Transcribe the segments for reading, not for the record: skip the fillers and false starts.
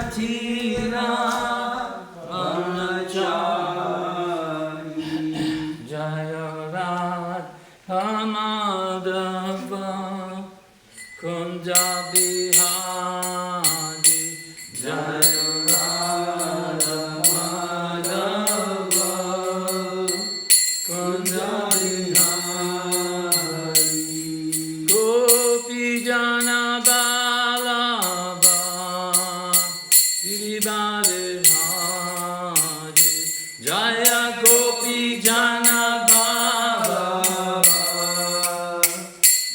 Natira Brahmachari Jaya Radha Madhava Kunja Bihari Jaya Radha Madhava Kunja Bihari Gopi Jana Balaba Girivare Hari Jaya Gopi Jana Balaba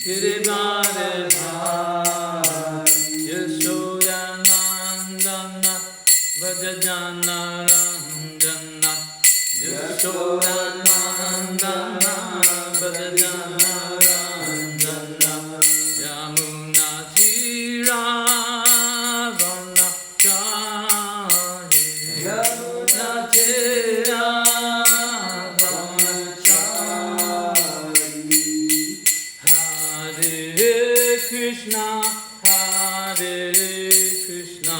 Girivare Hari Yashodanandana Vajajana Ranjana Yashodanandana Vajajana Ranjana Yamuna Tira Vanachari Yamuna Tira Vanachari Hare Krishna Hare Krishna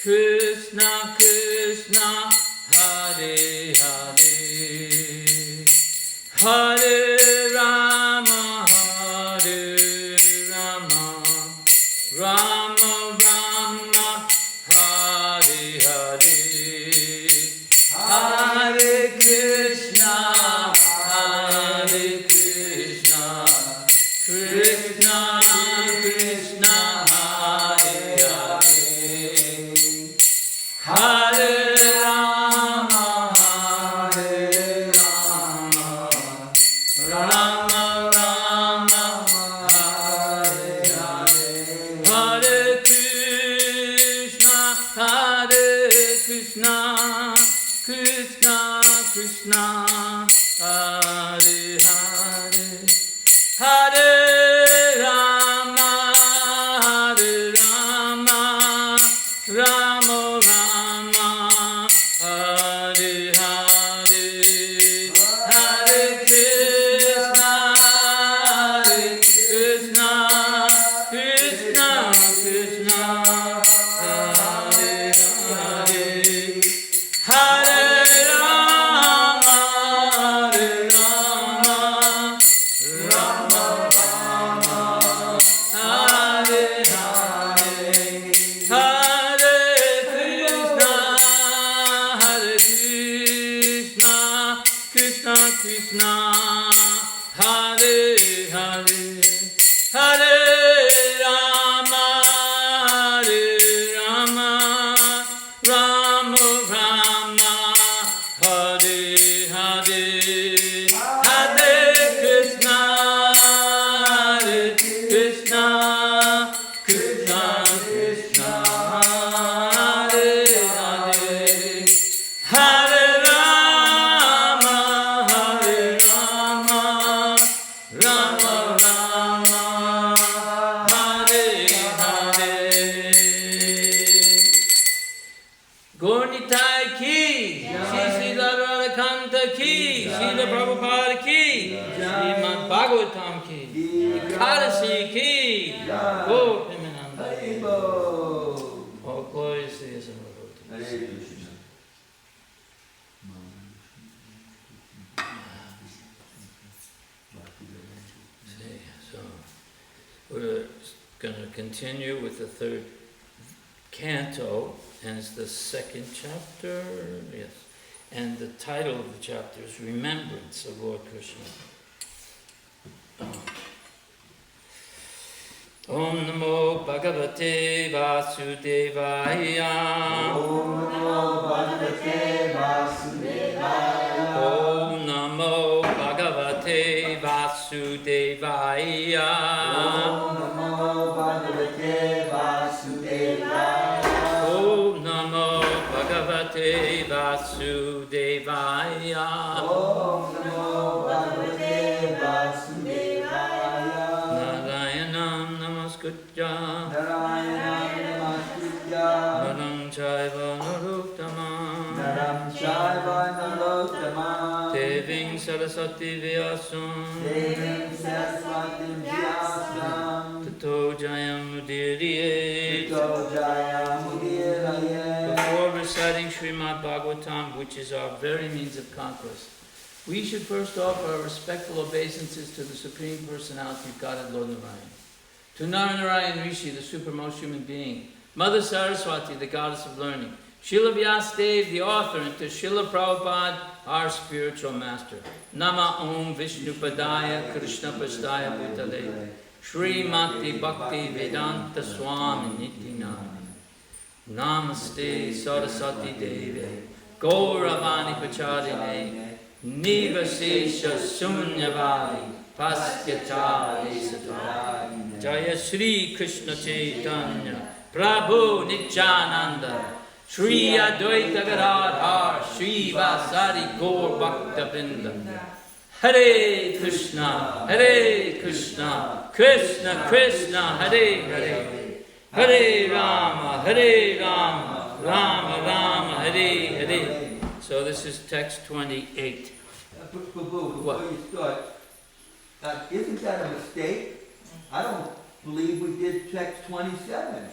Krishna Krishna Hare Hare Hare Rama Hare Rama Rama Rama Hare Hare Hare Krishna Hare Krishna Krishna Krishna Hare Hare Hare Rama Hare Rama Rama Rama Hare Hare Hare Krishna Krishna Krishna Hare Hare Hare Rama Rama Rama Hare Hare Hare Krishna Krishna Krishna Hare Hare Hare Rama Rama Rama Hare Hare Hare Krishna Krishna Krishna Hare Hare Hare Rama Rama Rama Rama Hare Hare Hare Krishna Krishna Krishna Hare Hare Hare Rama Rama Rama Hare Hare Gornitai ki Shri Srila Radhakanta ki Srila Prabhupada ki Srimad Bhagavatam ki Ekadasi ki Go Premananda All glory to the Lord. So we're going to continue with the third canto, and it's the second chapter, yes. And the title of the chapter is Remembrance of Lord Krishna. Om Namo Bhagavate Vasudevaya. Om Namo Bhagavate Vasudevaya. Om Namo Bhagavate Vasudevaya. Om Namo Bhagavate Vasudevaya. Om Namo Bhagavate Vasudevaya. Om Namo Bhagavate Vasudevaya. Narayanam Namaskutya. Narayanam Namaskutya. Naram Chaiva Narottamam. Naram Chaiva Narottamam. Deving Saraswati Vyasam. Devim Saraswati Vyasam. Tato Jayam Mudiriye. Tato Jayam Mudiriye. reciting Srimad Bhagavatam, which is our very means of conquest, we should first offer our respectful obeisances to the Supreme Personality of Godhead, Lord Narayan, to Narayan Rishi, the supermost human being, Mother Saraswati, the goddess of learning, Srila Vyasadeva, the author, and to Srila Prabhupada, our spiritual master. Nama Om Vishnu Padaya Krishna Pastaya Bhutale Shri Mati Bhakti Vedanta Swami Niti Nami Namaste Saraswati Devi Gauravani Pacharine Nivasesha Sunyavadi Pastyachari Satvai Jaya Shri Krishna Chaitanya Prabhu Nityananda Shri Advaita Gadadhar Shri Vasari Gaur Bhakta Vrinda Hare Krishna Krishna Krishna Hare Hare Hare Rama Rama Rama Hare Hare. So this is text 28. Prabhu, What? before you start, isn't that a mistake? I don't believe we did text 27.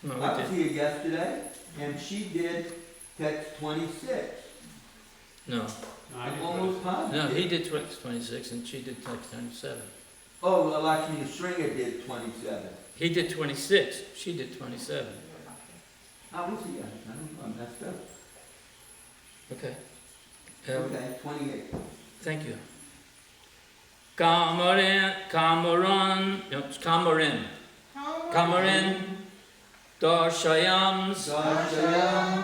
No, I we was did. here yesterday, and she did text 26. No, I'm almost positive. no, he did text 26 and she did text 27. Oh, well, actually, the stringer did 27. He did 26, she did 27. I was here. I don't know. I messed up. Okay. Okay, 28. Thank you. Kamarin, Darshayams,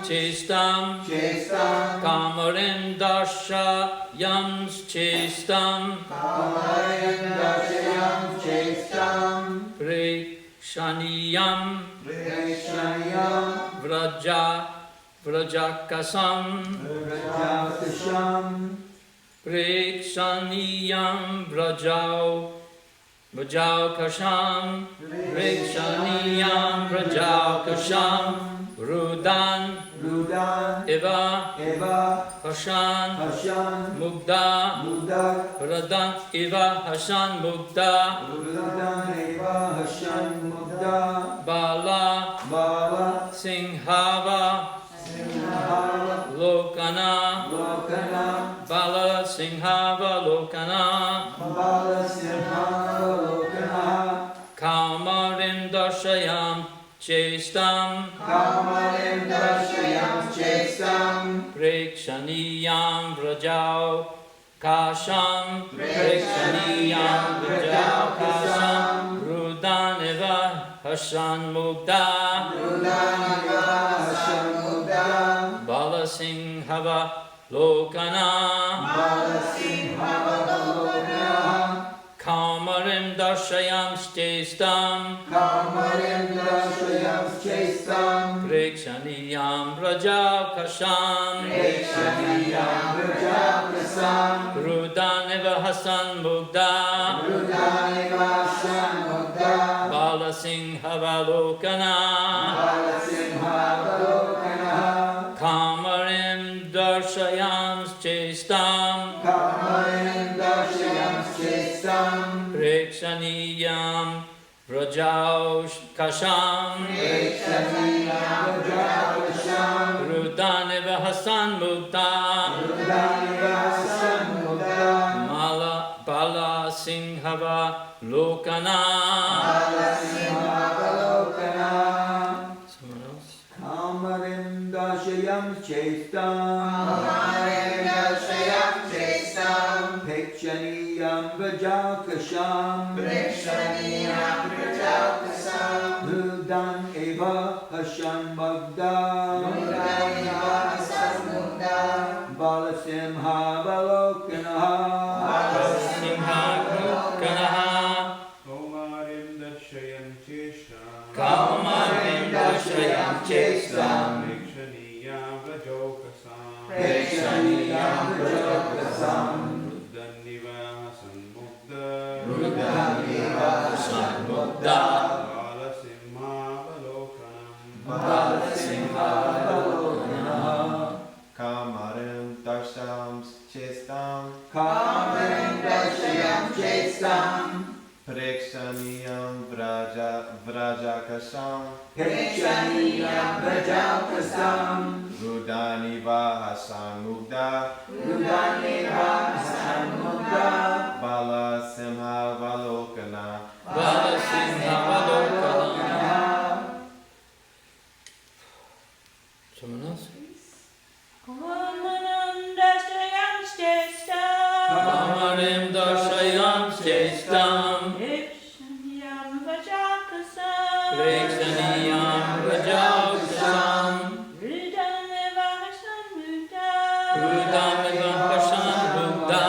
Chestam, Kamarin Darshayams, Chestam, Prekshaniyam, Vrajakasam, Prekshaniyam, Vrajau Kasham, Prekshaniyam, Vrajau Kasham, Rudan, Eva, Hashan, Mugda, Radan, Eva, Hashan, Mugda, Bala, Singhava, Lokana, Bala, Singhava, Lokana, Kamarim Darshayam, Chestam, Prekshaniyam, Vrajau, Kasham, Prekshaniyam, Vrajau, Kasham, Rudaneva, Hashan Mugda, Bala Singhava, Lokana, Kamarim Darshayam, Chestam, Prekshaniyam, Vrajau, Kasham, Rudaneva, Hassan Mugda, Bala Singhava, Lokana, Kamarim Darshayam, Chestam, Prekshaniyam, Vrajau, Kasham, Rudaneva, Hassan Mugda, Bala Singhava, Lokana. Someone else? Kamarim Dashayam Chestam, Pekshaniyam Vajakasham, Nudan Eva Hashan Magda, Balasimha Balokanaha, Kaumarim Darshayam Chestam, Rudaneva Hassan Mugda, Bala Simha Balokana, Kamarim Darsham Chestam, Prekshaniyam Vrajakasham, Rudaniva Hasan Mugda Rudaneva Hasan Mugda Bala Simha Valokana Balasimhavalokana. Someone else? Kamarim darshayam chestam Prekshaniyam rajaksam Rudamivam pashan buddha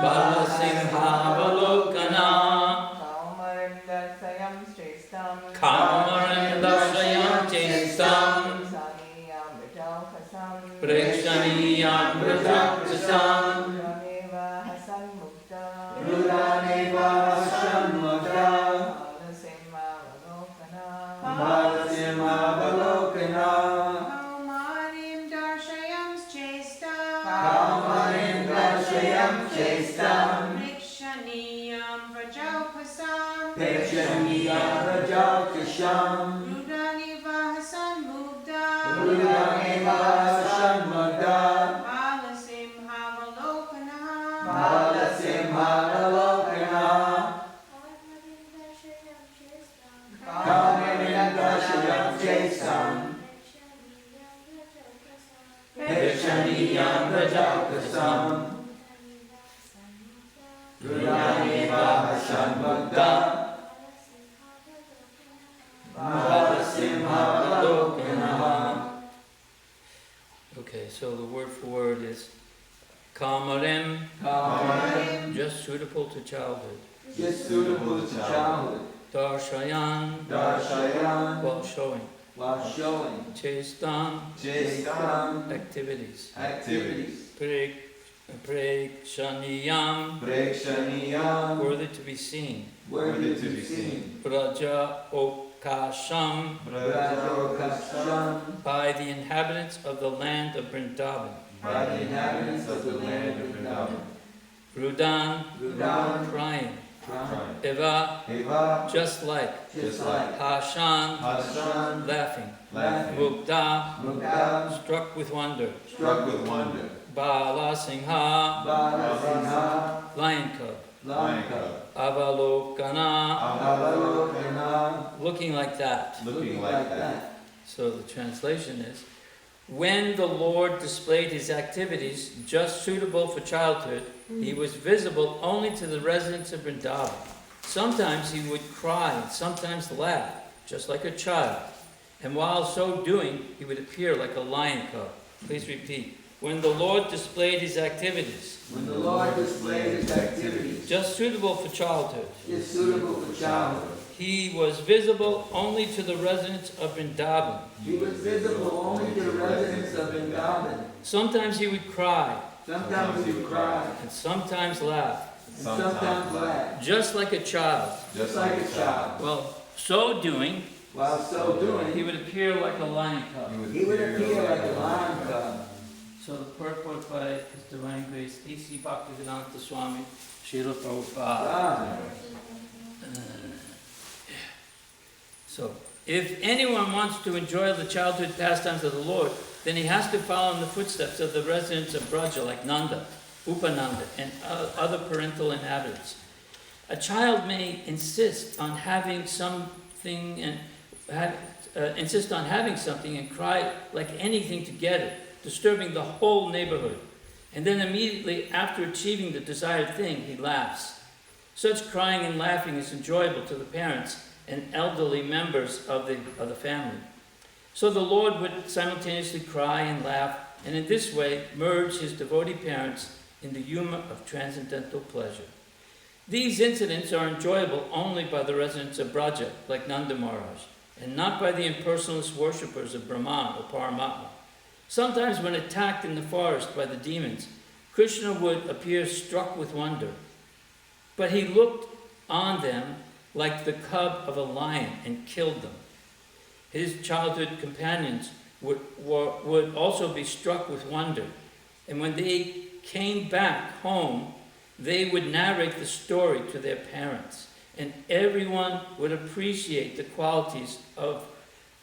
Balasimhavalokana Kamarim darshayam chestam Prekshaniyam rajaksam Rudaneva Hasan Mugda Balasimha Valokana Kamarim Darshayam Chestam Prekshaniyam Rajaukasam Prekshaniyam rajaksam Rudaneva Hasan Mugda Rudaneva Hasan Mugda Balasimhavalokana Balasimhavalokana Kamarim Darshayam Chestam Prekshaniyam rajaksam Rudaneva Hasan Mugda Balasimhavalokana. Okay, so the word for word is Kamarim, Kamarim just suitable to childhood. just suitable to childhood. Darshayan, Darshayan while showing. while showing Chestam, Chestam activities. activities. Prekshaniyam, Prekshaniyam worthy to be seen. Worthy to be seen. Raja Okasham, Rajokasham by the inhabitants of the land of Vrindavan. by the inhabitants of the land of Vrindavan. Rudan, Rudan crying. crying. Eva, Eva just like. Just like Hashan, Hashan laughing. laughing Mugda, Mugda struck with wonder. struck with wonder. Bala Singha, Balasimha lion cub. Lion cub Avalokana, Avalokana looking like that. looking like that. So the translation is, when the Lord displayed his activities just suitable for childhood, he was visible only to the residents of Vrindavan. Sometimes he would cry and sometimes laugh, just like a child. And while so doing, he would appear like a lion cub. Please repeat. When the Lord displayed his activities, when the Lord displayed his activities, just suitable for childhood, is suitable for childhood. he was visible only to the residents of Vrindavan. He was visible only to the residents of Vrindavan. Sometimes he would cry Sometimes he would cry, and sometimes laugh, and sometimes laugh, just like a child. just like a child. Well, so doing, While so he doing, would appear like a lion cub. he would appear like a lion cub. So the purport by His Divine Grace, A.C. Bhaktivedanta Swami, Srila Prabhupada. Ah, So, if anyone wants to enjoy the childhood pastimes of the Lord, then he has to follow in the footsteps of the residents of Braja, like Nanda, Upananda, and other parental inhabitants. A child may insist on having something and cry like anything to get it, disturbing the whole neighborhood. And then immediately after achieving the desired thing, he laughs. Such crying and laughing is enjoyable to the parents and elderly members of the family. So the Lord would simultaneously cry and laugh, and in this way merge his devotee parents in the humor of transcendental pleasure. These incidents are enjoyable only by the residents of Braja, like Nanda Maharaj, and not by the impersonalist worshippers of Brahman or Paramatma. Sometimes when attacked in the forest by the demons, Krishna would appear struck with wonder, but he looked on them like the cub of a lion and killed them. His childhood companions would also be struck with wonder, and when they came back home, they would narrate the story to their parents, and everyone would appreciate the qualities of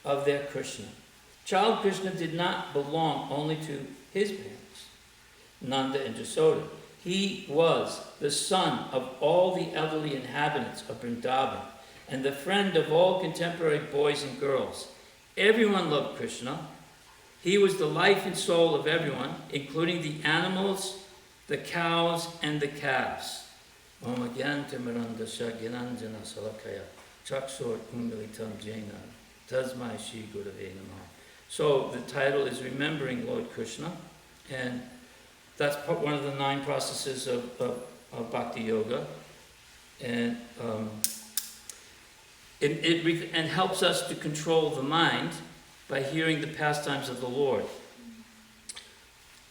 of their Krishna. Child Krishna did not belong only to his parents, Nanda and Jasoda. He was the son of all the elderly inhabitants of Vrindavan and the friend of all contemporary boys and girls. Everyone loved Krishna. He was the life and soul of everyone, including the animals, the cows, and the calves. Om Gyantimirandasya Gyananjana Salakaya Chaksur Umilitam Jaina Tasmai Shri Gurave Namaha. So the title is Remembering Lord Krishna, and that's one of the 9 processes of Bhakti Yoga, and it helps us to control the mind by hearing the pastimes of the Lord.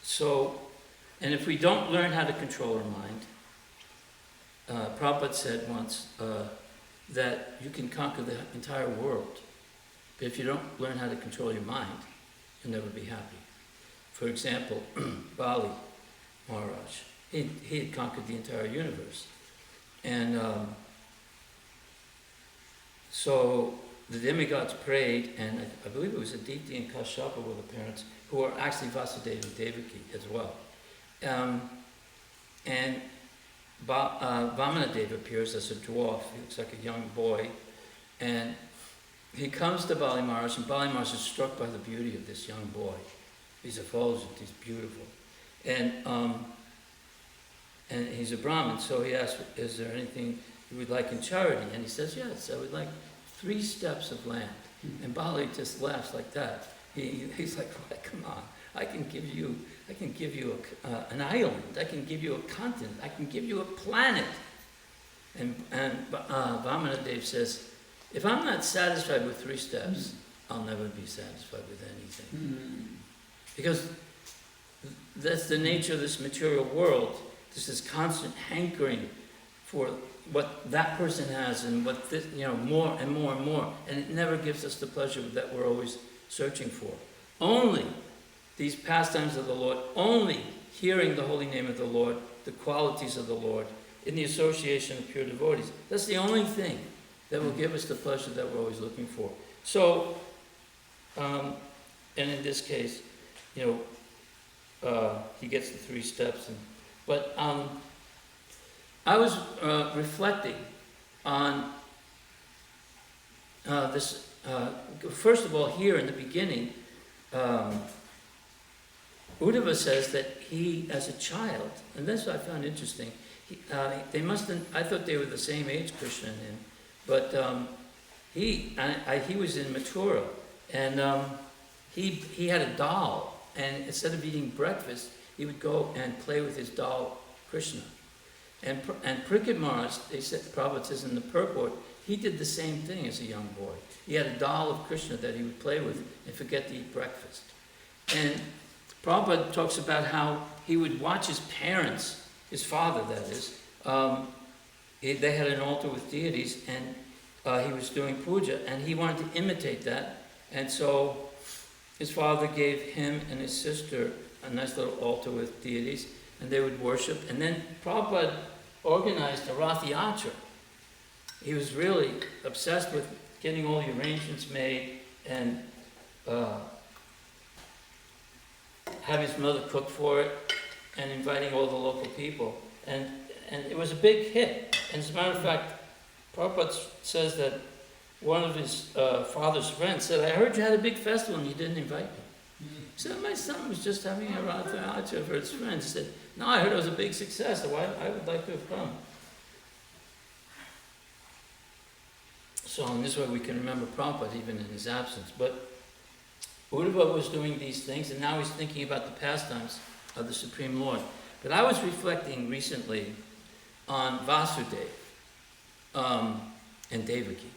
So, and if we don't learn how to control our mind, Prabhupada said once that you can conquer the entire world, but if you don't learn how to control your mind, you'll never be happy. For example, Bali Maharaj, he had conquered the entire universe. And so the demigods prayed, and I believe it was Aditi and Kashyapa were the parents, who are actually Vasudeva and Devaki as well. And Vamanadeva appears as a dwarf. He looks like a young boy. And he comes to Bali Maharaj, and Bali Maharaj is struck by the beauty of this young boy. He's effulgent, he's beautiful. And he's a Brahmin, so he asks, is there anything you would like in charity? And he says, yes, I would like 3 steps of land. And Bali just laughs like that. He's like, well, come on, I can give you an island, I can give you a continent, I can give you a planet. And Vamanadeva says, if I'm not satisfied with 3 steps, I'll never be satisfied with anything. Because that's the nature of this material world. There's this constant hankering for what that person has and what this, more and more and more. And it never gives us the pleasure that we're always searching for. Only these pastimes of the Lord, only hearing the holy name of the Lord, the qualities of the Lord, in the association of pure devotees. That's the only thing that will give us the pleasure that we're always looking for. So, and in this case, he gets the 3 steps. But I was reflecting on this. First of all, here in the beginning, Uddhava says that he, as a child, and that's what I found interesting. They must have. I thought they were the same age, Krishna and him, but he was in Mathura, and he had a doll. And instead of eating breakfast, he would go and play with his doll, Krishna. And Parikshit Maharaj, they said, Prabhupada says in the purport, he did the same thing as a young boy. He had a doll of Krishna that he would play with and forget to eat breakfast. And Prabhupada talks about how he would watch his parents, his father that is, they had an altar with deities, and he was doing puja, and he wanted to imitate that. And so his father gave him and his sister a nice little altar with deities, and they would worship. And then Prabhupada organized a Rath Yatra. He was really obsessed with getting all the arrangements made and having his mother cook for it and inviting all the local people. And it was a big hit. And as a matter of fact, Prabhupada says that one of his father's friends said, I heard you had a big festival and you didn't invite me. He said, my son was just having a Rath Yatra for his friends. He said, no, I heard it was a big success, so I would like to have come. So in this way we can remember Prabhupada even in his absence. But Uddhava was doing these things, and now he's thinking about the pastimes of the Supreme Lord. But I was reflecting recently on Vasudeva and Devaki.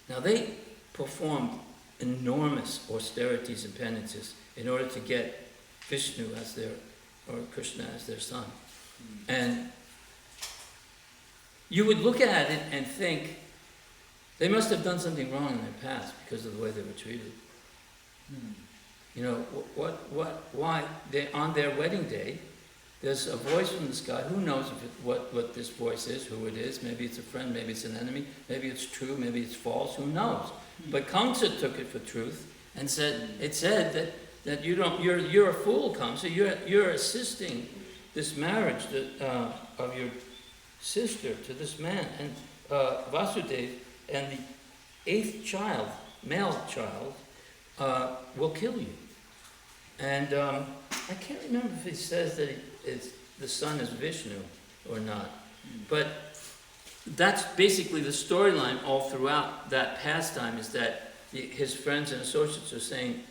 Now they performed enormous austerities and penances in order to get Vishnu as their, or Krishna as their son. And you would look at it and think, they must have done something wrong in their past because of the way they were treated. Why? On their wedding day, there's a voice from the sky. Who knows what this voice is, who it is? Maybe it's a friend, maybe it's an enemy, maybe it's true, maybe it's false, who knows? But Kamsa took it for truth and said that you're a fool, Kamsa. You're assisting this marriage of your sister to this man, and Vasudeva, and the 8th child, male child, will kill you. And I can't remember if he says that the son is Vishnu or not. But that's basically the storyline all throughout that pastime, is that his friends and associates are saying,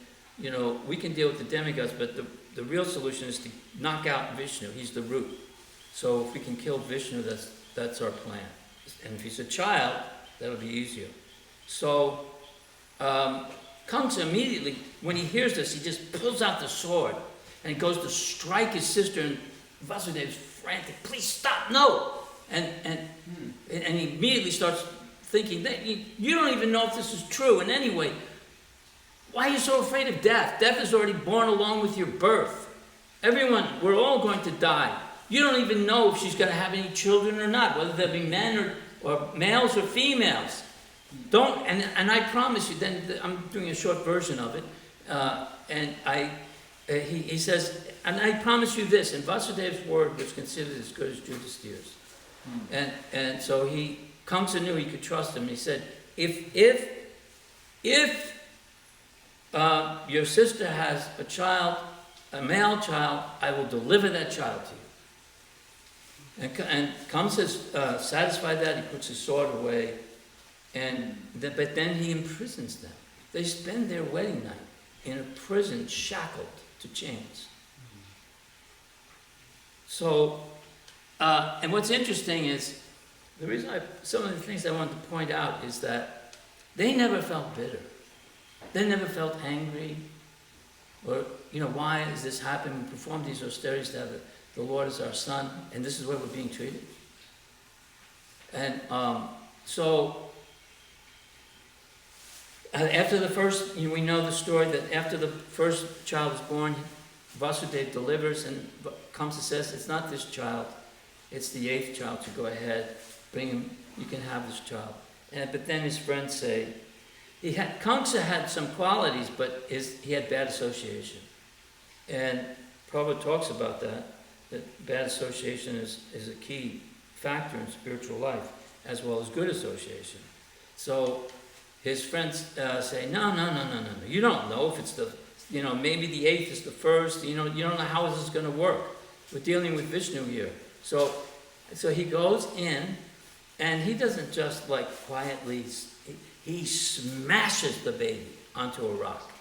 we can deal with the demigods, but the real solution is to knock out Vishnu. He's the root. So if we can kill Vishnu, that's our plan. And if he's a child, that'll be easier. So Kamsa immediately, when he hears this, he just pulls out the sword and he goes to strike his sister, and Vasudeva's frantic, please stop, no! And he immediately starts thinking, that you don't even know if this is true. And anyway, why are you so afraid of death? Death is already born along with your birth. We're all going to die. You don't even know if she's going to have any children or not, whether they'll be men or males or females. And I promise you, then I'm doing a short version of it, he says, and I promise you this, and Vasudeva's word was considered as good as Yudhishthira's. And so Kamsa knew he could trust him. He said, if your sister has a child, a male child, I will deliver that child to you. And Kamsa's satisfied that, he puts his sword away, but then he imprisons them. They spend their wedding night in a prison, shackled to chains. So, and what's interesting is, the reason some of the things I wanted to point out is that they never felt bitter. They never felt angry, or, why has this happened? We perform these austerities to have the Lord as our son, and this is where we're being treated. And after the first, we know the story that after the first child is born, Vasudeva delivers, and Kamsa says, it's not this child, it's the 8th child, so go ahead, bring him, you can have this child. But then his friends say, Kamsa had some qualities, but he had bad association. And Prabhupada talks about that bad association is a key factor in spiritual life, as well as good association. So his friends say, no, you don't know if it's maybe the 8th is the first, you don't know how this is going to work. We're dealing with Vishnu here. So he goes in, and he doesn't just quietly, he smashes the baby onto a rock,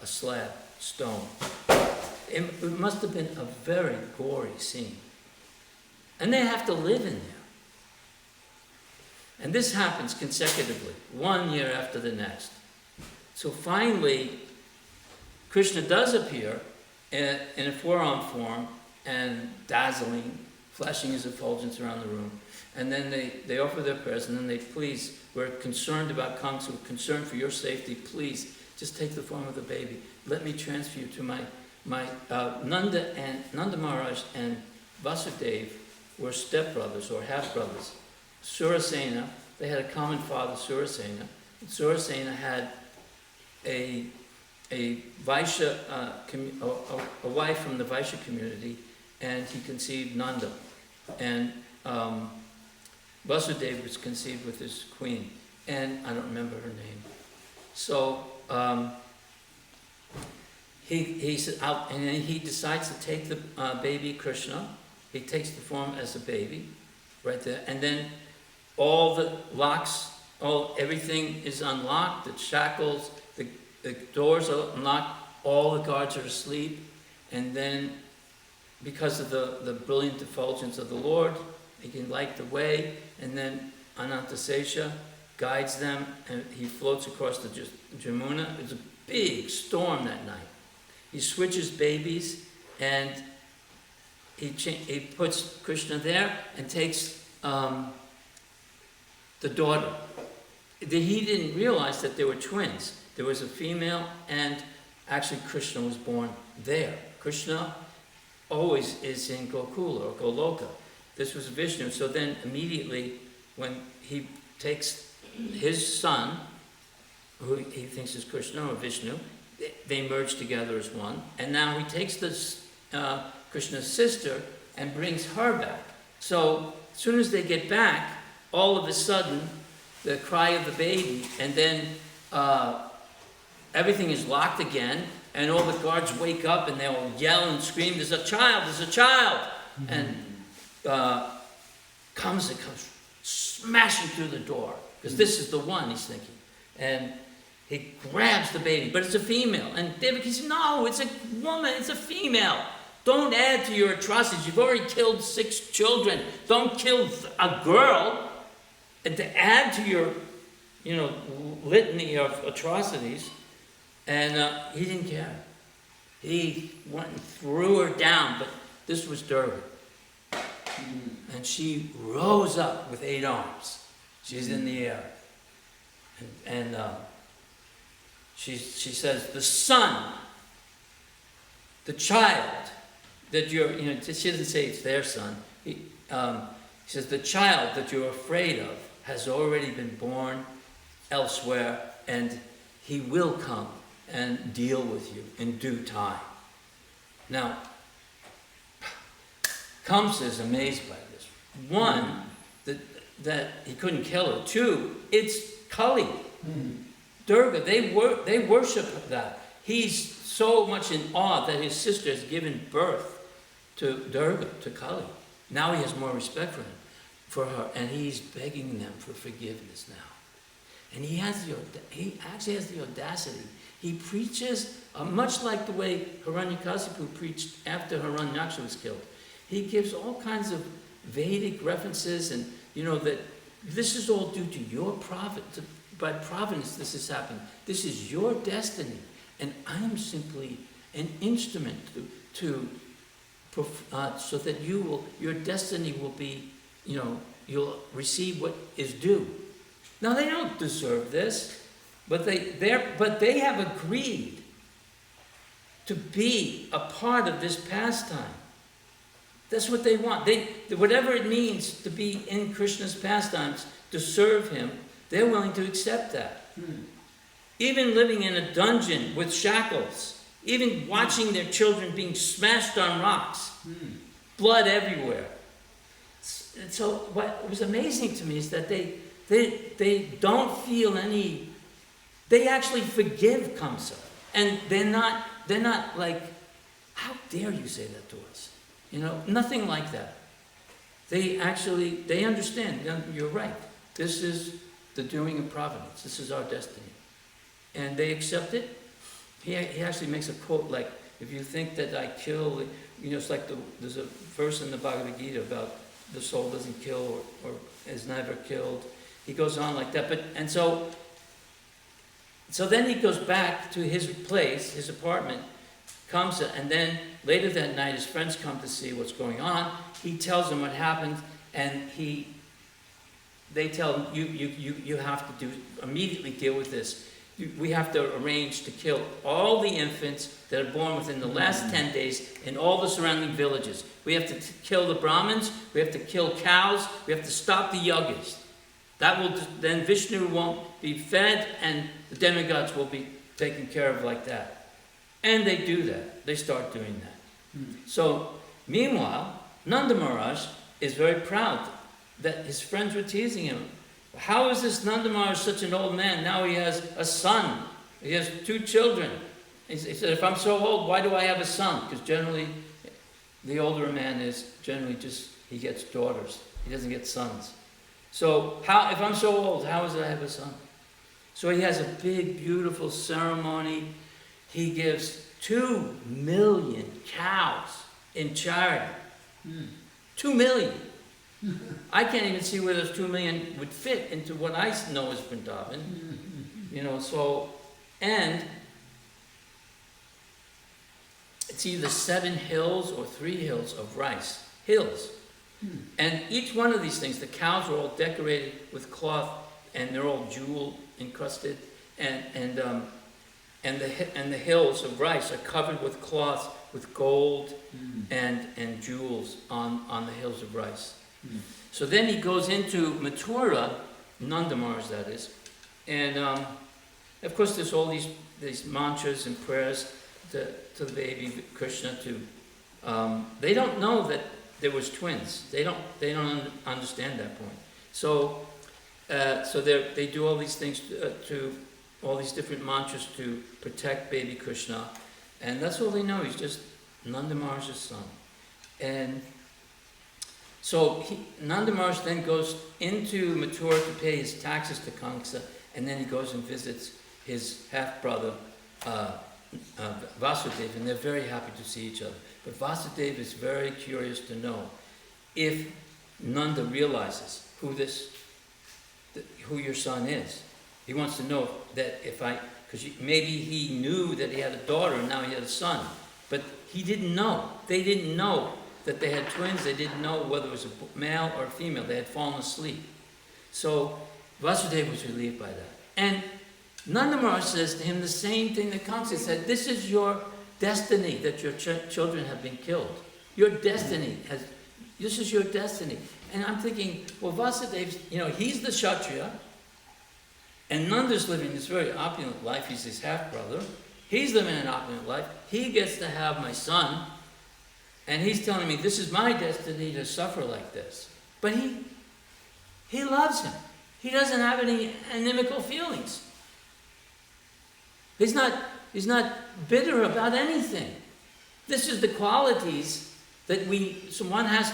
a slab, stone. It must have been a very gory scene. And they have to live in there. And this happens consecutively, 1 year after the next. So finally, Krishna does appear in a four-armed form and dazzling, flashing his effulgence around the room. And then they offer their prayers, and then they please, we're concerned about Kamsa, we're concerned for your safety, please just take the form of the baby. Let me transfer you to my Nanda Maharaj and Vasudeva were stepbrothers or half-brothers. Surasena, they had a common father, Surasena. Surasena had a Vaishya, a wife from the Vaishya community, and he conceived Nanda. And Vasudeva was conceived with his queen, and I don't remember her name. So he's out, and then he decides to take the baby Krishna. He takes the form as a baby, right there, and then all the locks, everything is unlocked. The shackles, the doors are unlocked. All the guards are asleep, and then because of the brilliant effulgence of the Lord, he can light the way, and then Anantasesha guides them, and he floats across the Jamuna. It's a big storm that night. He switches babies, and he puts Krishna there and takes the daughter. He didn't realize that they were twins. There was a female, and actually Krishna was born there. Krishna always is in Gokula or Goloka. This was Vishnu. So then immediately when he takes his son, who he thinks is Krishna or Vishnu, they merge together as one. And now he takes this Krishna's sister and brings her back. So as soon as they get back, all of a sudden, the cry of the baby, and then everything is locked again, and all the guards wake up and they'll yell and scream, "There's a child! There's a child!" Mm-hmm. And comes smashing through the door, because this is the one, he's thinking. And he grabs the baby, but it's a female. And David says, "No, it's a woman, it's a female. Don't add to your atrocities. You've already killed 6 children. Don't kill a girl." And to add to your, litany of atrocities. And he didn't care. He went and threw her down, but this was Durga. And she rose up with 8 arms. She's in the air. And she says, "The son, the child that you're," she doesn't say it's their son. She says, "The child that you're afraid of has already been born elsewhere, and he will come and deal with you in due time." Now, Kamsa is amazed by this. One, that he couldn't kill her. 2, it's Kali. Durga, they worship that. He's so much in awe that his sister has given birth to Durga, to Kali. Now he has more respect for her, and he's begging them for forgiveness now. And he actually has the audacity. He preaches much like the way Hiranyakasipu preached after Hiranyaksha was killed. He gives all kinds of Vedic references, and that this is all due to your by providence this has happened. This is your destiny, and I'm simply an instrument so that your destiny will be, you'll receive what is due. Now they don't deserve this, but they have agreed to be a part of this pastime. That's what they want. Whatever it means to be in Krishna's pastimes, to serve him, they're willing to accept that. Even living in a dungeon with shackles, even watching their children being smashed on rocks, blood everywhere. And so what was amazing to me is that they don't feel any, they actually forgive Kamsa. And they're not like, "How dare you say that to us?" Nothing like that. They understand, you're right. This is the doing of providence. This is our destiny. And they accept it. He actually makes a quote like, "If you think that I kill," it's like there's a verse in the Bhagavad Gita about the soul doesn't kill or is never killed. He goes on like that. So then he goes back to his place, his apartment, Kamsa, and then later that night his friends come to see what's going on. He tells them what happened, and they tell him, you have to immediately deal with this. We have to arrange to kill all the infants that are born within the last 10 days in all the surrounding villages. We have to kill the Brahmins, we have to kill cows, we have to stop the yogis. Then Vishnu won't be fed, and the demigods will be taken care of like that. And they do that. They start doing that. So, meanwhile, Nanda Maharaj is very proud that his friends were teasing him. How is this Nanda Maharaj such an old man? Now he has a son. He has 2 children. He said, "If I'm so old, why do I have a son?" Because generally, the older a man is, he gets daughters. He doesn't get sons. So, if I'm so old, how is it I have a son? So he has a big, beautiful ceremony. He gives 2 million cows in charity. 2 million. I can't even see where those 2 million would fit into what I know as Vrindavan. And it's either 7 hills or 3 hills of rice. Hills. And each one of these things, the cows are all decorated with cloth, and they're all jewel encrusted, and the hills of rice are covered with cloth with gold and jewels on the hills of rice. So then he goes into Mathura, Nandamars that is, and of course there's all these mantras and prayers to the baby Krishna. They don't know that there was twins. They don't understand that point. So they do all these things to all these different mantras to protect baby Krishna, and that's all they know. He's just Nanda Maharaj's son. And so Nanda Maharaj then goes into Mathura to pay his taxes to Kamsa, and then he goes and visits his half-brother Vasudeva, and they're very happy to see each other. But Vasudeva is very curious to know if Nanda realizes who your son is. He wants to know that because maybe he knew that he had a daughter and now he had a son, but he didn't know. They didn't know that they had twins. They didn't know whether it was a male or a female. They had fallen asleep. So Vasudeva was relieved by that. And Nanda Maharaj says to him the same thing that Kamsa said, this is your destiny, that your children have been killed. Your destiny this is your destiny. And I'm thinking, well, Vasudeva, he's the Kshatriya, and Nanda's living this very opulent life. He's his half-brother. He's living an opulent life. He gets to have my son, and he's telling me this is my destiny to suffer like this. But he loves him. He doesn't have any inimical feelings. He's not bitter about anything. This is the qualities that one has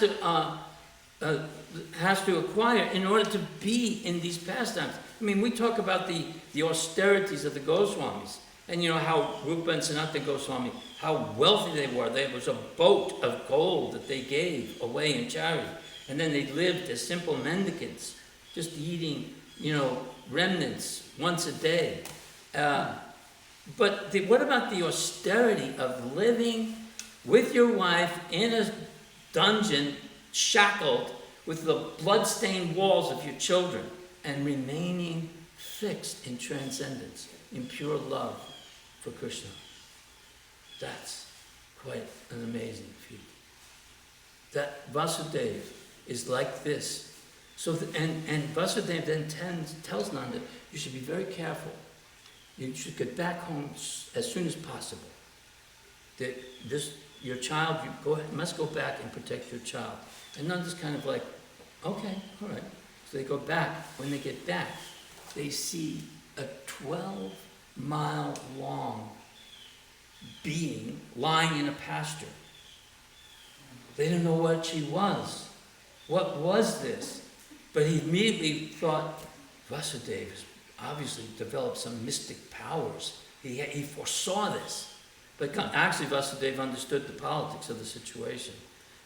to acquire in order to be in these pastimes. I mean, we talk about the austerities of the Goswamis, and how Rupa and Sanatana Goswami, how wealthy they were. There was a boat of gold that they gave away in charity, and then they lived as simple mendicants, just eating, remnants once a day. But what about the austerity of living with your wife in a dungeon, shackled with the blood-stained walls of your children, and remaining fixed in transcendence, in pure love for Krishna? That's quite an amazing feat. That Vasudeva is like this. So, and Vasudeva then tells Nanda, you should be very careful. You should get back home as soon as possible. That your child, must go back and protect your child. And Nanda's kind of like, okay, all right. So they go back. When they get back, they see a 12-mile long being lying in a pasture. They didn't know what she was. What was this? But he immediately thought, Vasudeva has obviously developed some mystic powers. He foresaw this. But actually Vasudeva understood the politics of the situation.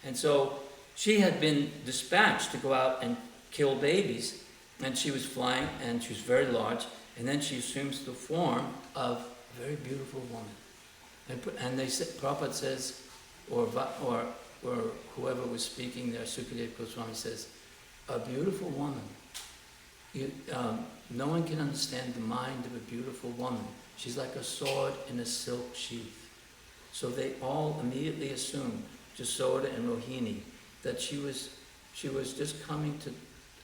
And so she had been dispatched to go out and kill babies, and she was flying, and she was very large, and then she assumes the form of a very beautiful woman. And they said, Prabhupada says, or whoever was speaking there, Sukadeva Goswami says, a beautiful woman. No one can understand the mind of a beautiful woman. She's like a sword in a silk sheath. So they all immediately assumed, Jasoda and Rohini, that she was just coming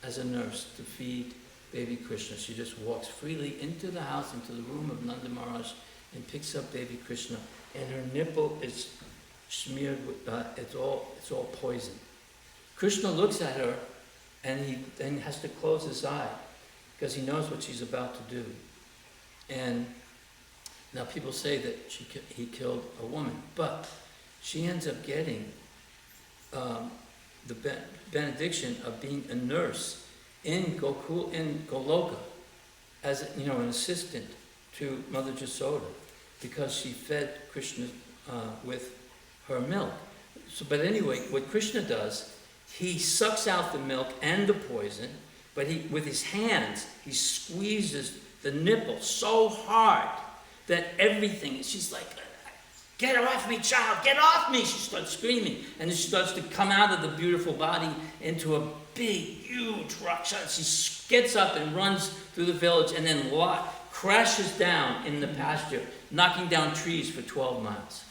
as a nurse to feed baby Krishna. She just walks freely into the house, into the room of Nanda Maharaj, and picks up baby Krishna, and her nipple is smeared with, it's all poison. Krishna looks at her, and he then has to close his eye, because he knows what she's about to do. And now people say that he killed a woman, but she ends up getting the benediction of being a nurse in Goloka, as an assistant to Mother Jasoda, because she fed Krishna with her milk. So, but anyway, what Krishna does, he sucks out the milk and the poison, but with his hands, he squeezes the nipple so hard that everything, she's like, get off me, child, get off me! She starts screaming, and then she starts to come out of the beautiful body into a big, huge rock. She gets up and runs through the village, and then crashes down in the pasture, knocking down trees for 12 miles.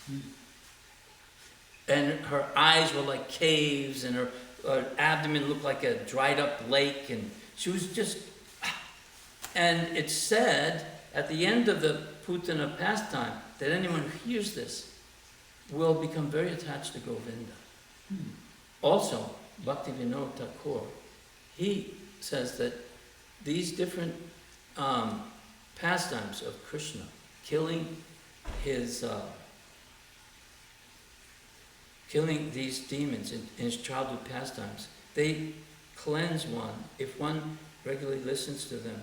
and her eyes were like caves, and her abdomen looked like a dried up lake, and she was just, and it said at the end of the Putana pastime that anyone who hears this will become very attached to Govinda. Also, Bhaktivinoda Thakur, he says that these different pastimes of Krishna, killing these demons in his childhood pastimes, they cleanse one. If one regularly listens to them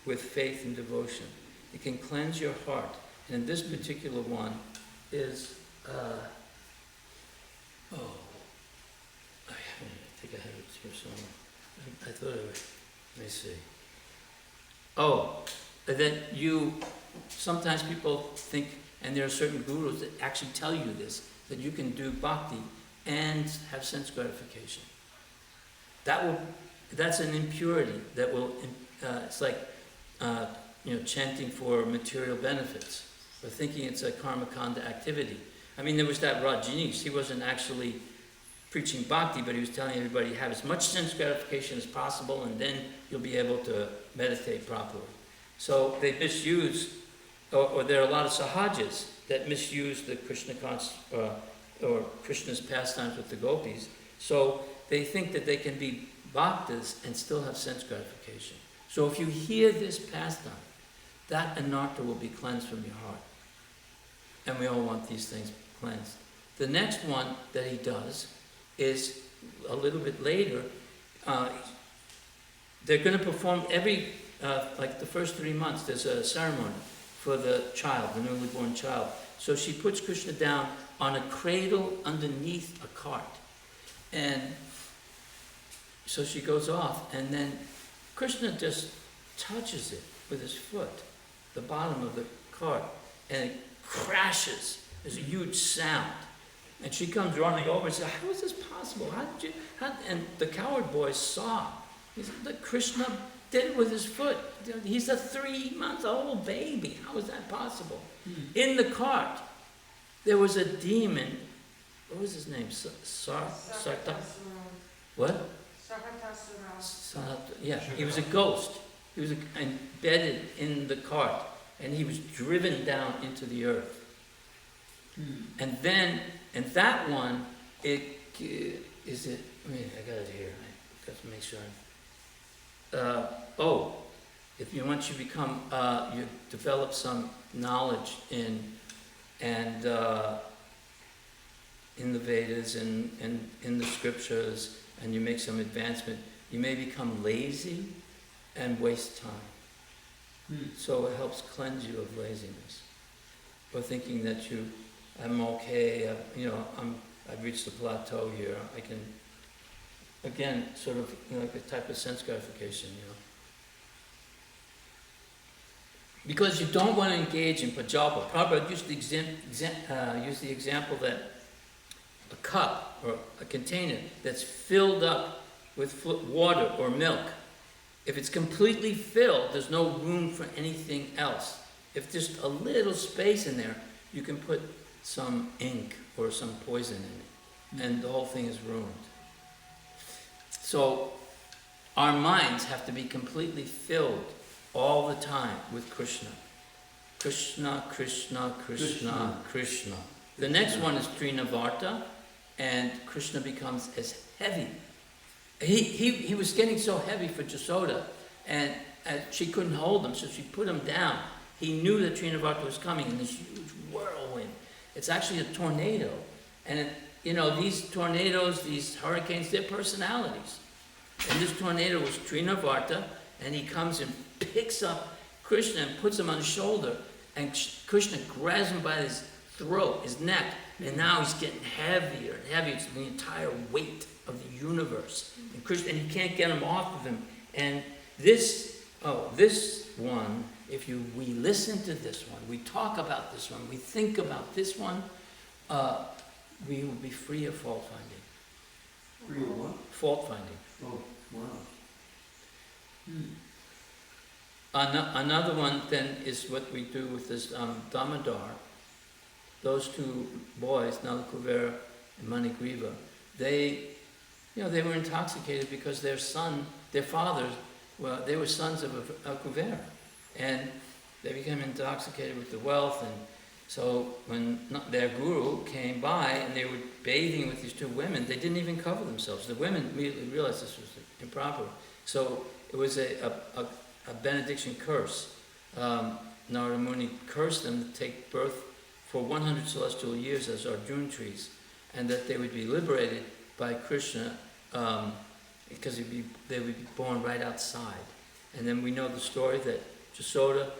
with faith and devotion, it can cleanse your heart. And this particular one is, I think I have it here somewhere. I thought I would, let me see. That you, sometimes people think, and there are certain gurus that actually tell you this, that you can do bhakti and have sense gratification. That's an impurity that will, it's like, chanting for material benefits, or thinking it's a karmakanda activity. I mean, there was that Rajneesh, he wasn't actually preaching bhakti, but he was telling everybody, have as much sense gratification as possible, and then you'll be able to meditate properly. So they misuse, or there are a lot of sahajas that misuse the Krishna or Krishna's pastimes with the gopis. So they think that they can be bhaktas and still have sense gratification. So if you hear this pastime, that anartha will be cleansed from your heart. And we all want these things cleansed. The next one that he does is a little bit later. They're going to perform every, like the first 3 months, there's a ceremony for the child, the newly born child. So she puts Krishna down on a cradle underneath a cart. And so she goes off, and then Krishna just touches it with his foot, the bottom of the cart, and it crashes. There's a huge sound. And she comes running over and says, how is this possible? How did you, and the coward boy saw. He said, look, Krishna did it with his foot. He's a 3-month-old baby. How is that possible? In the cart, there was a demon. What was his name? What? Yeah, he was a ghost. He was embedded in the cart, and he was driven down into the earth. And then, and that one, I got it here. I got to make sure. If you once you become, you develop some knowledge in the Vedas and in the scriptures, and you make some advancement, you may become lazy and waste time. So it helps cleanse you of laziness, or thinking that I'm okay, I've reached the plateau here. I can, again, sort of like a type of sense gratification, Because you don't want to engage in pajalpa. Prabhupada used the example that a cup or a container that's filled up with water or milk, if it's completely filled, there's no room for anything else. If there's a little space in there, you can put some ink or some poison in it, and the whole thing is ruined. So our minds have to be completely filled all the time with Krishna. Krishna, Krishna, Krishna, Krishna. The next one is Trinavarta, and Krishna becomes as heavy. He was getting so heavy for Jasoda, and she couldn't hold him, so she put him down. He knew that Trinavarta was coming in this huge whirlwind. It's actually a tornado. And these tornadoes, these hurricanes, they're personalities. And this tornado was Trinavarta, and he comes and picks up Krishna and puts him on his shoulder, and Krishna grabs him by his throat, his neck, and now he's getting heavier and heavier. It's the entire weight of the universe. And he can't get him off of him. And this one, if we listen to this one, we talk about this one, we think about this one, we will be free of fault finding. Free of what? Fault finding. Oh, wow. Another one then is what we do with this Damodar. Those two boys, Nalakuvera and Manigriva, they were intoxicated because their fathers, well, they were sons of a Kuvera, and they became intoxicated with the wealth, and so when their guru came by and they were bathing with these two women, they didn't even cover themselves. The women immediately realized this was improper. So it was a benediction curse. Narada Muni cursed them to take birth for 100 celestial years as Arjuna trees, and that they would be liberated by Krishna because they would be born right outside. And then we know the story that Jasoda,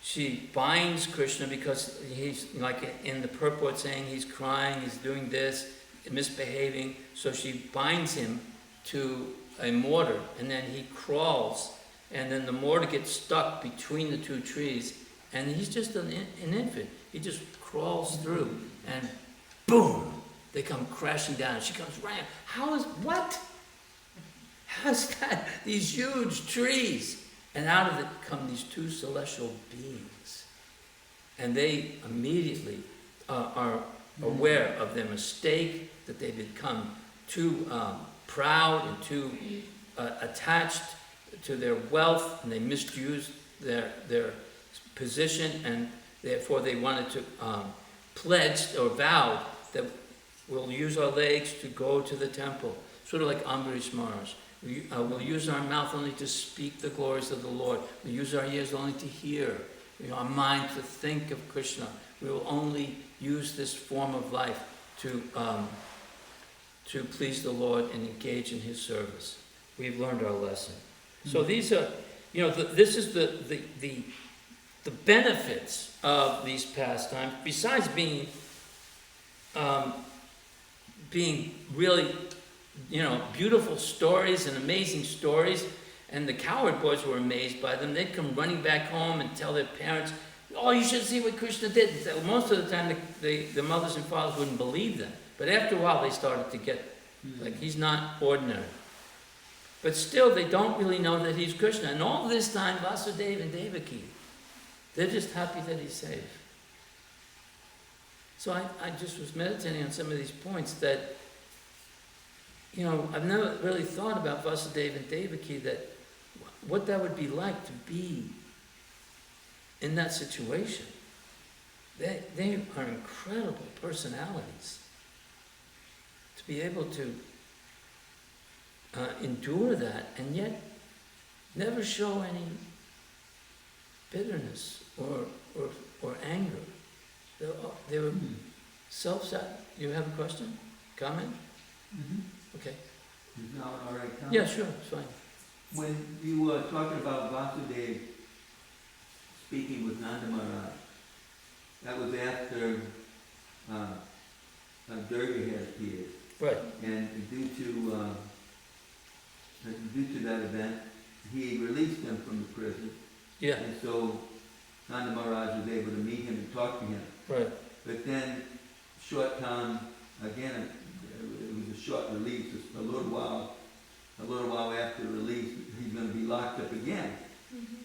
she binds Krishna because he's like in the purport saying he's crying, he's doing this, misbehaving. So she binds him to a mortar, and then he crawls, and then the mortar gets stuck between the two trees, and he's just an infant. He just crawls through, and boom, they come crashing down. She comes running. How's that? These huge trees. And out of it come these two celestial beings. And they immediately are aware of their mistake, that they become too proud and too attached to their wealth, and they misused their position, and therefore they wanted to pledge or vow that we'll use our legs to go to the temple, sort of like Ambarish Maharaj. We'll use our mouth only to speak the glories of the Lord. We'll use our ears only to hear, our mind to think of Krishna. We will only use this form of life to please the Lord and engage in His service. We've learned our lesson. So these are, this is the benefits of these pastimes. Besides being really, beautiful stories and amazing stories, and the cowherd boys were amazed by them. They'd come running back home and tell their parents, "Oh, you should see what Krishna did." Most of the time, the mothers and fathers wouldn't believe them. But after a while, they started to get, like, he's not ordinary. But still, they don't really know that he's Krishna. And all this time, Vasudeva and Devaki, they're just happy that he's safe. So I just was meditating on some of these points that, I've never really thought about Vasudeva and Devaki, that what that would be like to be in that situation. They are incredible personalities. To be able to endure that and yet never show any bitterness or anger. They were self-satisfied. You have a question? Comment? Mm-hmm. Okay. Is now all right, Tom? Yeah, sure, it's fine. When you were talking about Vasudeva speaking with Nanda Maharaj, that was after Durga had appeared. Right. And due to that event, he released him from the prison. Yeah. And so Nanda Maharaj was able to meet him and talk to him. Right. But then, short time, again, it was a short release, just a little while after release, he's going to be locked up again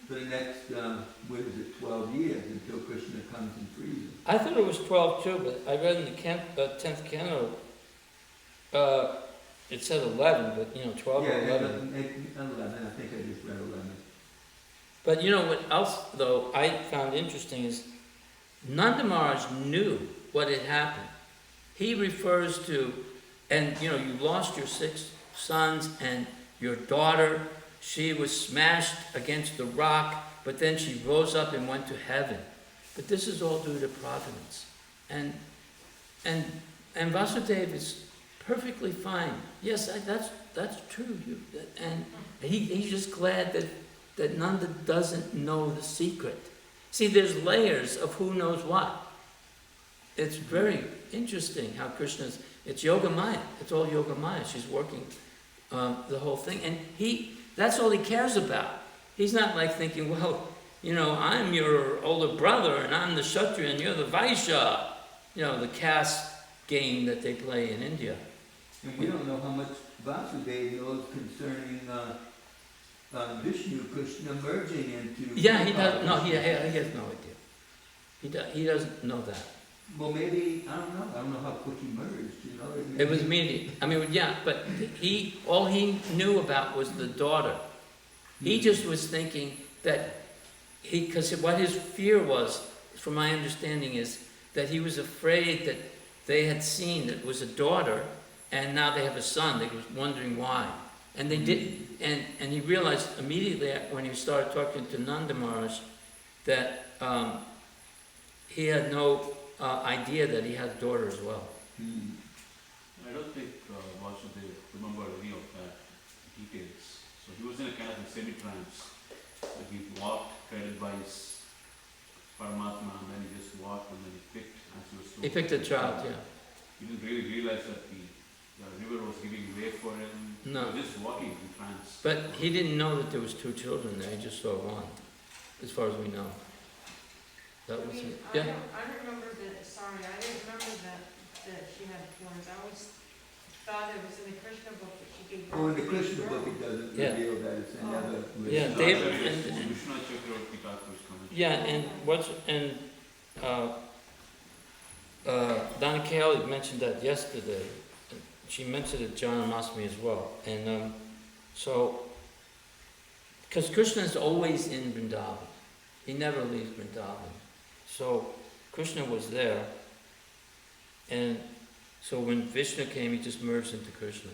for the next, 12 years until Krishna comes and frees him. I thought it was 12 too, but I read in the 10th canto, it said 11, but 12 or 11. 11, I think I just read 11. But what else, though, I found interesting is Nanda Maharaj knew what had happened. He refers to, and you lost your 6 sons, and your daughter, she was smashed against the rock, but then she rose up and went to heaven. But this is all due to providence. And Vasudeva is perfectly fine. Yes, that's true. And he's just glad that Nanda doesn't know the secret. See, there's layers of who knows what. It's very interesting how Krishna's, it's Yoga Maya. It's all Yoga Maya. She's working the whole thing. And that's all he cares about. He's not like thinking, well, I'm your older brother and I'm the Kshatriya and you're the Vaishya. The caste game that they play in India. And we don't know how much Vasudeva knows concerning Vishnu, Krishna merging into... Yeah, he does. No, he has no idea. He doesn't know that. Well, maybe, I don't know how quick he merged, you know? It was immediate. I mean, yeah, but all he knew about was the daughter. He just was thinking that because what his fear was, from my understanding, is that he was afraid that they had seen that it was a daughter, and now they have a son. They were wondering why. And they did, and he realized immediately when he started talking to Nanda Maharaj that he had no idea that he had a daughter as well. Hmm. I don't think Vasudev remembered any of that details. So he was in a kind of a semi-trance. So he walked, guided by his Paramatma, and then he just walked and then he picked, as he was told. He picked a child, yeah. He didn't really realize that the river was giving way for him. No. He was just walking in trance. But he didn't know that there was two children there. He just saw one, as far as we know. That was it. I Yeah. don't remember that, sorry, I didn't remember that she had twins. I always thought it was in the Krishna book that she gave birth. Oh, in the to Krishna a book, girl. it doesn't Yeah. reveal that, it's another. Yeah, So David- after and- this, Vishnu Chakravarti Thakur's comment. Yeah, Donna Kelly mentioned that yesterday. She mentioned it John Masmi as well. And because Krishna is always in Vrindavan. He never leaves Vrindavan. So Krishna was there. And so when Vishnu came, he just merged into Krishna.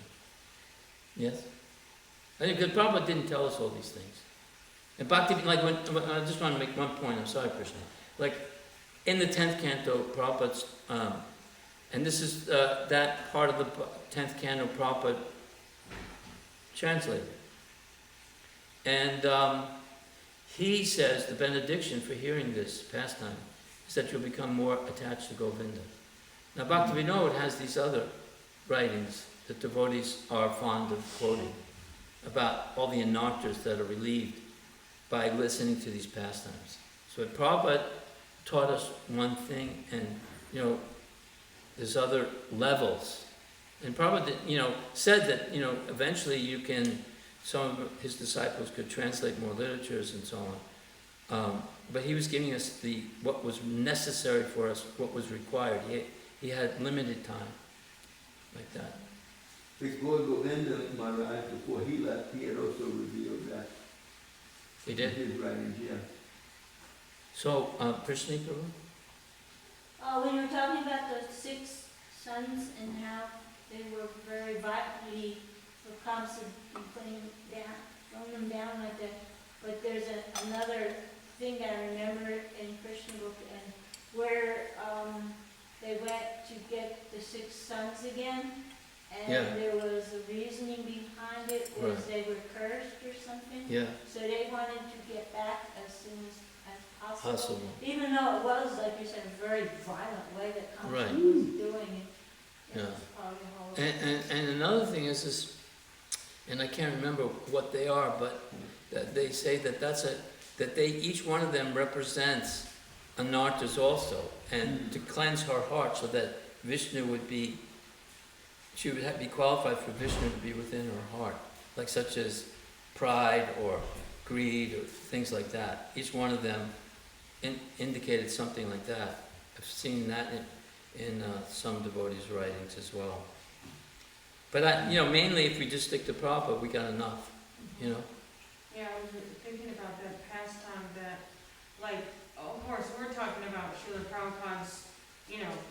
Yes? I think because Prabhupada didn't tell us all these things. And Bhakti, like I just want to make one point, I'm sorry, Krishna. Like, in the 10th canto, Prabhupada's, and this is that part of the 10th canto Prabhupada translated. And he says the benediction for hearing this pastime is that you'll become more attached to Govinda. Now, Bhakti Vinod has these other writings that devotees are fond of quoting about all the anarthas that are relieved by listening to these pastimes. So Prabhupada taught us one thing, and there's other levels. And Prabhupada, said that eventually some of his disciples could translate more literatures and so on. But he was giving us what was necessary for us, what was required. He had limited time, like that. Before Govinda Maharaj, before he left, he had also revealed that. He did. In his writings, yeah. So, Prishni Prabhu? When you were talking about the 6 sons and how they were very vitally constantly throwing them down like that, but there's another thing I remember in Krishna book, and where they went to get the 6 sons again, and Yeah. there was a reasoning behind it, was Right. they were cursed or something. Yeah, So they wanted to get back as soon as possible. possible. Even though it was, like you said, a very violent way that Right. Kamsa was doing it. Yeah. It was probably a whole. And another thing is, and I can't remember what they are, but that they say that each one of them represents anarthas also, and to cleanse her heart so that Vishnu would be, she would be qualified for Vishnu to be within her heart, like such as pride or greed or things like that. Each one of them indicated something like that. I've seen that in some devotees' writings as well. But mainly if we just stick to Prabhupada, we got enough, Yeah, I was thinking about that pastime that, like, of course, we're talking about Srila Prabhupada's,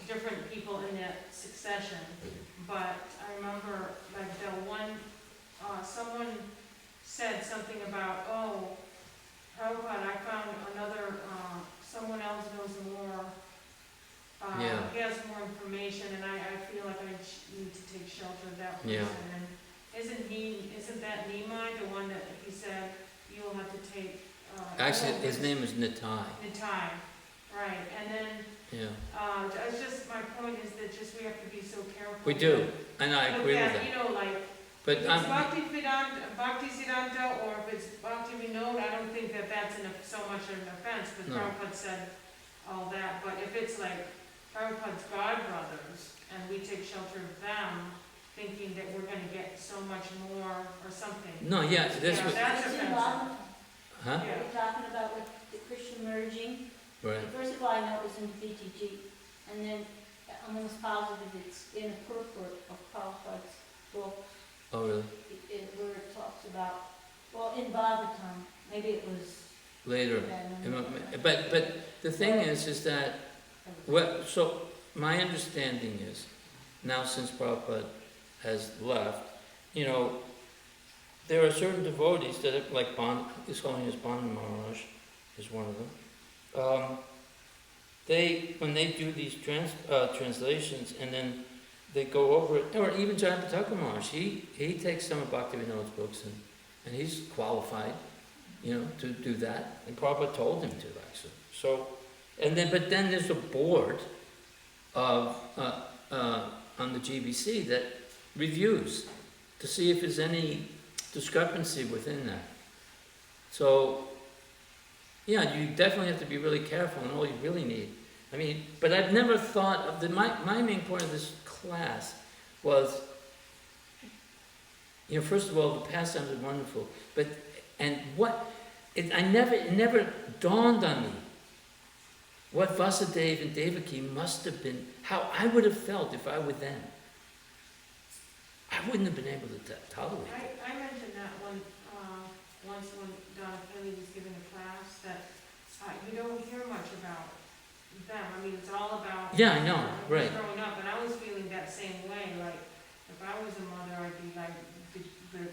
different people in that succession. But I remember, like, the one, someone said something about, oh, Prabhupada, I found another, someone else knows more. Yeah. He has more information, and I feel like I need to take shelter of that person. Yeah. And isn't that Nimai, the one that he said you'll have to take? Actually, his name is Nitai. Nitai, right? And then Yeah. it's just my point is that just we have to be so careful. We do, and I agree with that. that. Like But if it's Bhakti Siddhanta, or if it's Bhakti Vinod, I don't think that that's so much an offense. But No. Prabhupada said all that. But if it's like Prabhupada's godbrothers, and we take shelter of them, thinking that we're going to get so much more or something. No, yeah, this Yeah, was, that's It's offensive. involved. huh? Yeah. We're talking about with the Christian merging. Right. First of all, I know it was in the VTG. and then I'm almost positive it's in a purport of Prabhupada's book, Oh, really? where it talks about, well, in Bhagavatam, maybe it was. Later. I don't know. But the thing is that, well, so my understanding is, now since Prabhupada has left, you know, there are certain devotees that are, like His Holiness Banda Maharaj is one of them. When they do these translations and then they go over it, or even Jayapataka Maharaj, he takes some of Bhaktivinoda's books and he's qualified, you know, to do that. And Prabhupada told him to, actually. So, but then there's a board of on the GBC that reviews to see if there's any discrepancy within that. So, yeah, you definitely have to be really careful, and all you really need. I mean, but I've never thought of my main point of this class was, you know, first of all, the pastimes are wonderful, but it never dawned on me what Vasudeva and Devaki must have been, how I would have felt if I were them. I wouldn't have been able to tolerate it. I mentioned that once when Donna Philly was giving a class, that you don't hear much about them. I mean, it's all about. Yeah, I know, right. Growing up, and I was feeling that same way. Like, if I was a mother, I'd be like,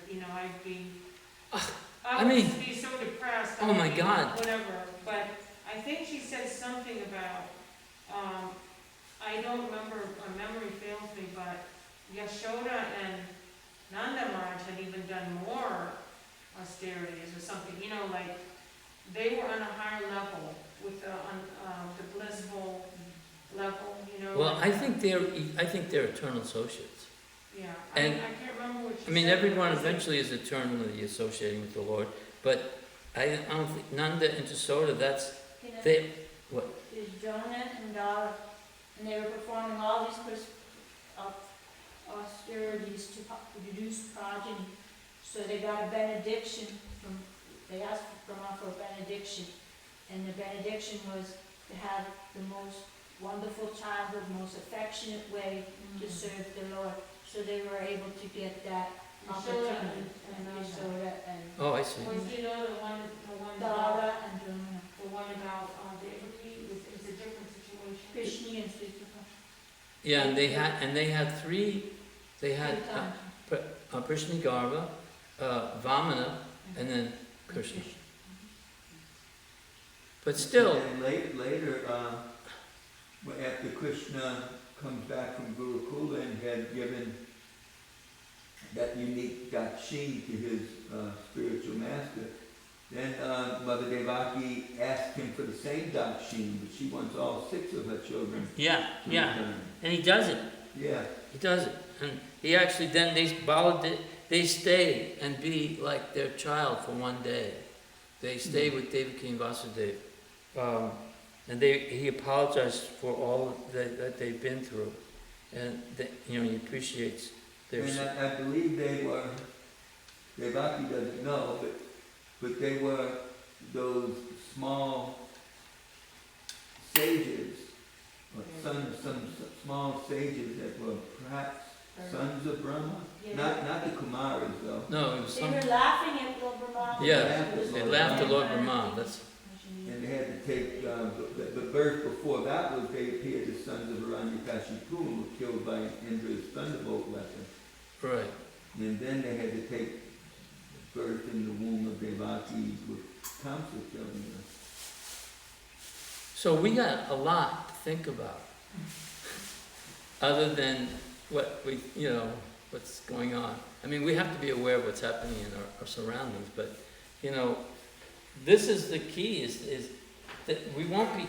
you know, I'd be. I would be so depressed. Oh my God. Whatever, but I think she said something about. I don't remember. My memory fails me, but Yashoda and Nanda Maharaj had even done more austerities or something, you know, like, they were on a higher level with the blissful level, you know. Well, I think they're eternal associates. Yeah, and I can't remember what she said. I mean, everyone eventually is eternally associating with the Lord, but I don't think Nanda and Jasoda, they, what? There's Jonah and Dara, and they were performing all these austerities to produce progeny. So they got a benediction they asked Brahma for a benediction, and the benediction was to have the most wonderful childhood, most affectionate way to serve the Lord. So they were able to get that opportunity. And Oh, I see. Was you know the one Dara and Jonah. the one about Devaki? It was a different situation. Krishna and Sri Krishna. Yeah, and they had three. They had Krishna Garva, Vamana, and then Krishna. But still. And later, after Krishna comes back from Gurukula and had given that unique dakshin to his spiritual master, then Mother Devaki asked him for the same dakshin, but she wants all 6 of her children. Yeah, to yeah. return. And he does it. Yeah. He does it. And he actually then, they stay and be like their child for one day. They stay with Devaki and Vasudeva. And he apologized for all that they've been through. And, he appreciates their... And I believe Devaki doesn't know, but they were those small sages, or some small sages that were perhaps sons of Brahma. Yeah. Not the Kumaras though. No, it was They some... were laughing at Lord Brahma. Yeah, they laughed at Lord Brahma. That's... And they had to take the birth before that was they appeared as sons of Hiranyakashipu and were killed by Indra's thunderbolt weapon. Right. And then they had to take birth in the womb of Devaki with Kamsa killing them. So we got a lot to think about, other than what's going on. I mean, we have to be aware of what's happening in our surroundings, but, this is the key, is that we won't be,